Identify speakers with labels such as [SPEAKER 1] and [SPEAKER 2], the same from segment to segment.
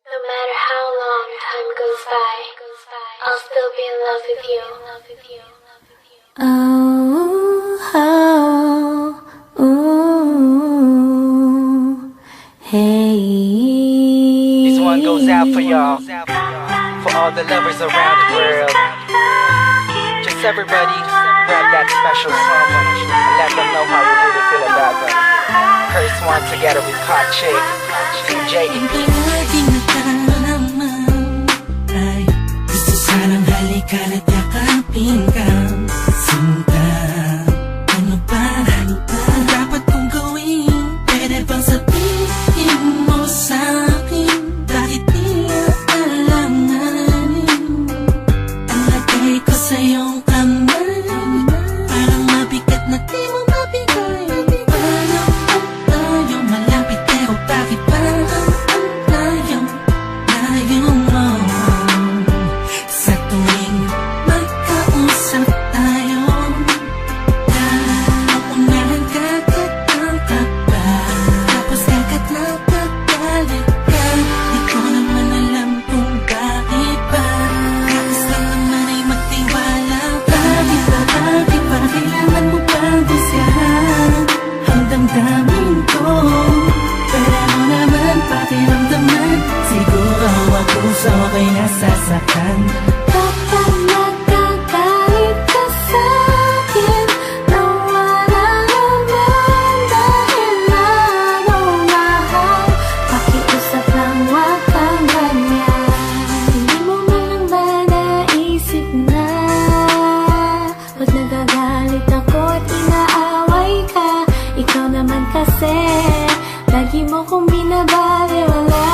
[SPEAKER 1] No matter how long time goes by, I'll still be in love with you. Oh, oh, ooh, hey.
[SPEAKER 2] This one goes out for y'all, for all the lovers around the world. Just everybody grab that special someone and let them know how you really feel about them. Curse one together with Hot Chick, DJ EP.
[SPEAKER 3] Ay, gusto sanang halikan at yakapin ka. Sinta, ano ba ang dapat kong gawin? Pwede bang sabihin mo sa'kin? Bakit di alanganin? Ang lagay ko sa iyong kamay, parang mabigat na di mo mabigay. Paano ang tayo malapit pero bakit ba ang layo mo? Sa tuwing magkausap tayo, naunahan kakatang ka pa, tapos kakat na kagalit ka. Di ko naman alam kung bakit ba. Tapos lang naman ay magtiwala ka. Bakit ba kailangan mo pang gusyahan ang damdamin ko? Pero mo naman pakiramdaman, siguro ako sa ako'y nasasaktan.
[SPEAKER 1] Kapag nagkagalit ka sa'kin, nawala naman dahil nalumahan. Pakiusap lang, wag kang ganyan. Hindi mo man lang ba naisip na pag nagagalit ako at inaaway ka, ikaw naman kasi lagi mo kong binabaliwala.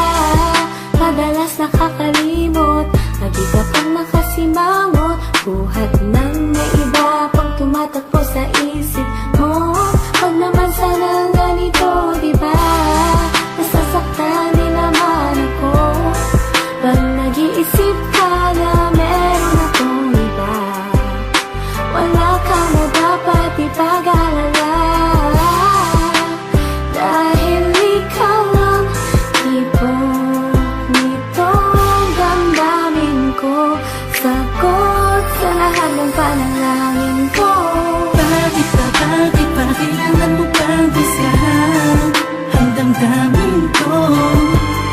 [SPEAKER 1] Madalas nakakalimot, lagi ka pang nakasimangot, buhat ng may iba pang tumatakbo sa isip mo. Huwag naman sana ganito, diba? Nasasaktan din naman ako pag nag-iisip ka na meron akong iba. Wala ka na dapat ipag-alala, dahil ikaw lang ibon nito ang damdamin ko. Sagot sa lahat ng panalangin ko.
[SPEAKER 3] Bakit ba kailangan mo pang gusyahan ang damdamin ko?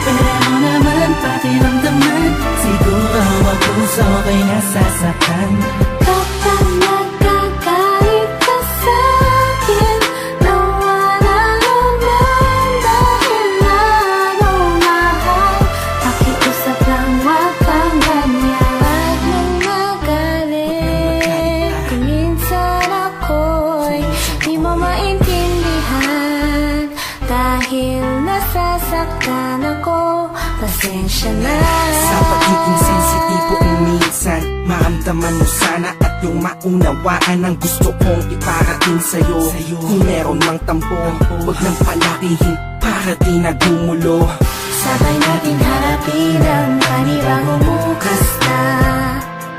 [SPEAKER 3] Pero mo naman pakiramdaman, siguro ako sa ako'y nasasaktan.
[SPEAKER 1] Kapag nagkagalit ka sa'kin, nawala naman dahil nalumahan. Pakiusap lang, wag kang ganyan. Pag nagmagalit, kung minsan ako'y di mo maintindihan, dahil nasasaktan ako, pasensya na.
[SPEAKER 3] Sa pagiging sensitibo ay minsan maramdaman mo sana at yung maunawaan ang gusto kong iparating sa'yo. Kung meron mang tampo, huwag nang palakihin para di nagumulo.
[SPEAKER 1] Sabay natin harapin ang panibagong bukas na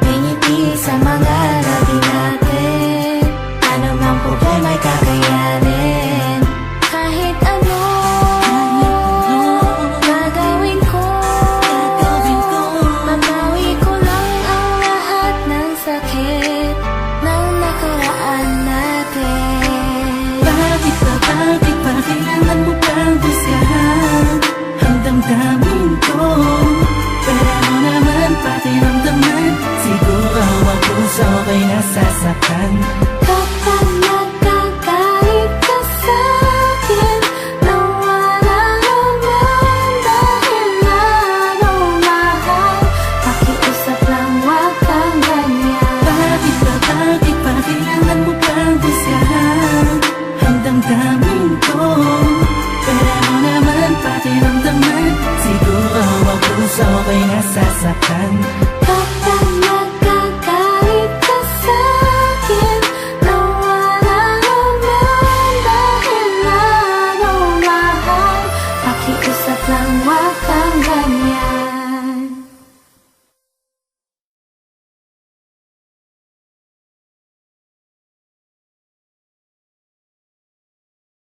[SPEAKER 1] may ngiti sa mga labi natin. Ano mang problema'y kakayanin. Kahit ano gagawin ko, mabawi ko lang ang lahat ng sakit ng nakaraan natin.
[SPEAKER 3] Bakit ba kailangan mo pang gusyahan ang damdamin ko? Pero mo naman pakiramdaman, siguro ako sa ako'y nasasaktan.
[SPEAKER 1] Kapag nagkagalit ka sa'kin, nawala naman dahil nalumahan. Pakiusap lang, wag kang ganyan.
[SPEAKER 3] Bakit ba kailangan mo pang gusyahan ang damdamin ko? Pero mo naman pakiramdaman, siguro ako sa ako'y nasasaktan.